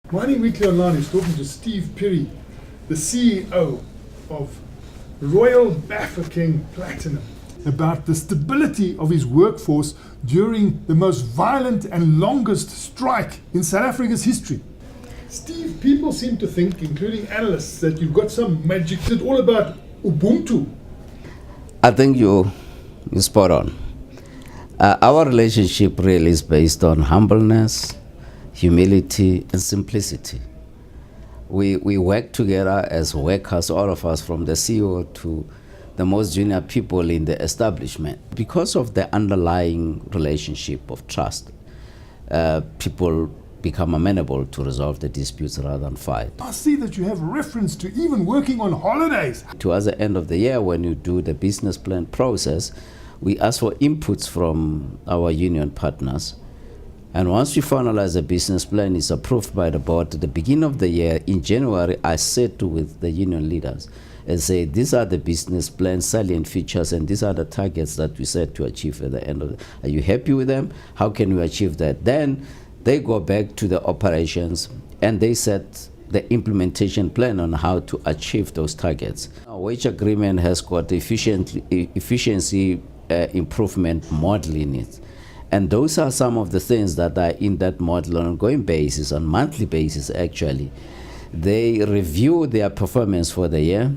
Mining Weekly Online is talking to Steve Perry, the CEO of Royal Bafokeng Platinum, about the stability of his workforce during the most violent and longest strike in South Africa's history. Steve, people seem to think, including analysts, that you've got some magic. Is it all about Ubuntu? I think you're spot on. Our relationship really is based on humbleness, humility, and simplicity. We work together as workers, all of us, from the CEO to the most junior people in the establishment. Because of the underlying relationship of trust, people become amenable to resolve the disputes rather than fight. I see that you have reference to even working on holidays. Towards the end of the year, when you do the business plan process, we ask for inputs from our union partners. And once we finalize the business plan, it's approved by the board. At the beginning of the year, in January, I sit with the union leaders and say, these are the business plan salient features, and these are the targets that we set to achieve at the end of it. Are you happy with them? How can we achieve that? Then they go back to the operations and they set the implementation plan on how to achieve those targets. Our wage agreement has got efficiency improvement model in it. And those are some of the things that are in that model on an ongoing basis, on monthly basis actually. They review their performance for the year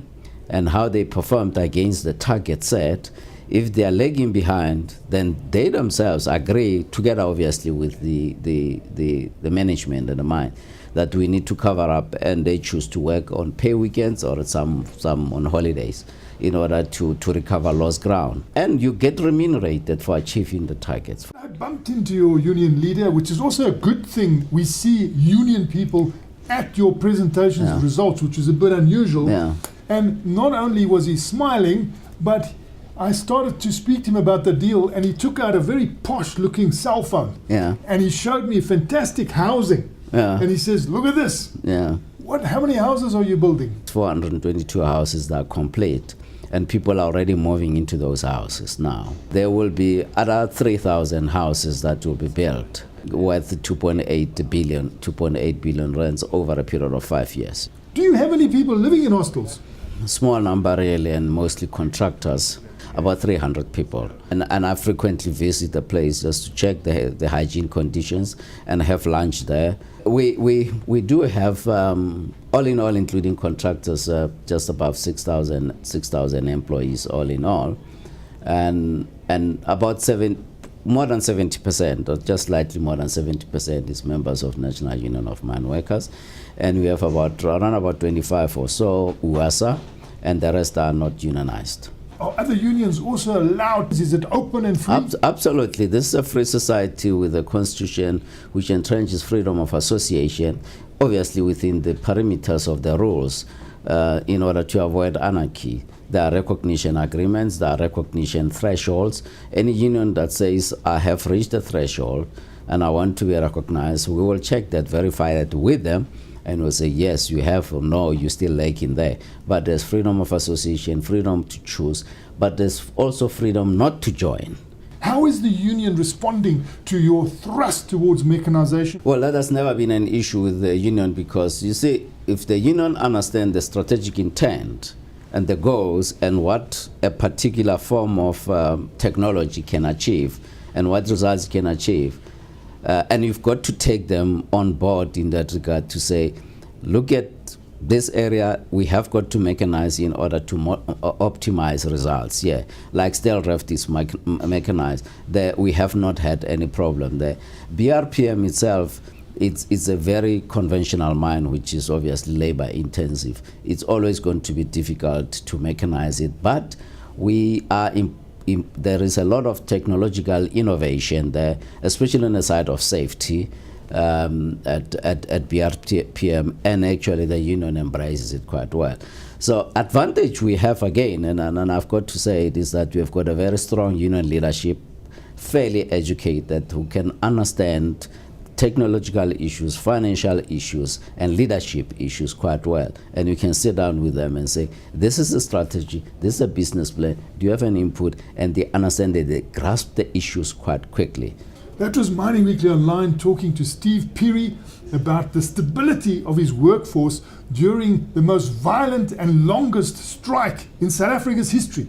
and how they performed against the target set. If they are lagging behind, then they themselves agree, together obviously with the management and the mine, that we need to cover up, and they choose to work on pay weekends or some on holidays in order to recover lost ground. And you get remunerated for achieving the targets. I bumped into your union leader, which is also a good thing. We see union people at your presentations results, which is a bit unusual. Yeah. And not only was he smiling, but I started to speak to him about the deal, and he took out a very posh-looking cell phone. Yeah. And he showed me fantastic housing. Yeah. And he says, look at this. Yeah. How many houses are you building? 422 houses that are complete, and people are already moving into those houses now. There will be other 3,000 houses that will be built worth 2.8 billion rands over a period of 5 years. Do you have any people living in hostels? A small number really, and mostly contractors. About 300 people. And I frequently visit the place just to check the hygiene conditions and have lunch there. We do have, all in all, including contractors, just above 6,000 employees all in all. And about more than 70%, or just slightly more than 70%, is members of National Union of Mineworkers. And we have around about 25 or so UASA, and the rest are not unionized. Are other unions also allowed? Is it open and free? Absolutely. This is a free society with a constitution which entrenches freedom of association, obviously within the perimeters of the rules, in order to avoid anarchy. There are recognition agreements, there are recognition thresholds. Any union that says, I have reached the threshold and I want to be recognized, we will check that, verify that with them, and we'll say, yes, you have, or no, you're still lacking there. But there's freedom of association, freedom to choose, but there's also freedom not to join. How is the union responding to your thrust towards mechanization? Well, that has never been an issue with the union, because you see, if the union understands the strategic intent and the goals and what a particular form of technology can achieve and what results it can achieve, and you've got to take them on board in that regard to say, look at this area, we have got to mechanize in order to optimize results. Yeah, like StelReft is mechanized. There we have not had any problem there. BRPM itself, it's a very conventional mine, which is obviously labor intensive. It's always going to be difficult to mechanize it, but we are there is a lot of technological innovation there, especially on the side of safety at BRPM, and actually the union embraces it quite well. So advantage we have again, and I've got to say it, is that we've got a very strong union leadership, fairly educated, who can understand technological issues, financial issues, and leadership issues quite well. And you can sit down with them and say, this is a strategy, this is a business plan, do you have an input? And they understand that they grasp the issues quite quickly. That was Mining Weekly Online talking to Steve Peary about the stability of his workforce during the most violent and longest strike in South Africa's history.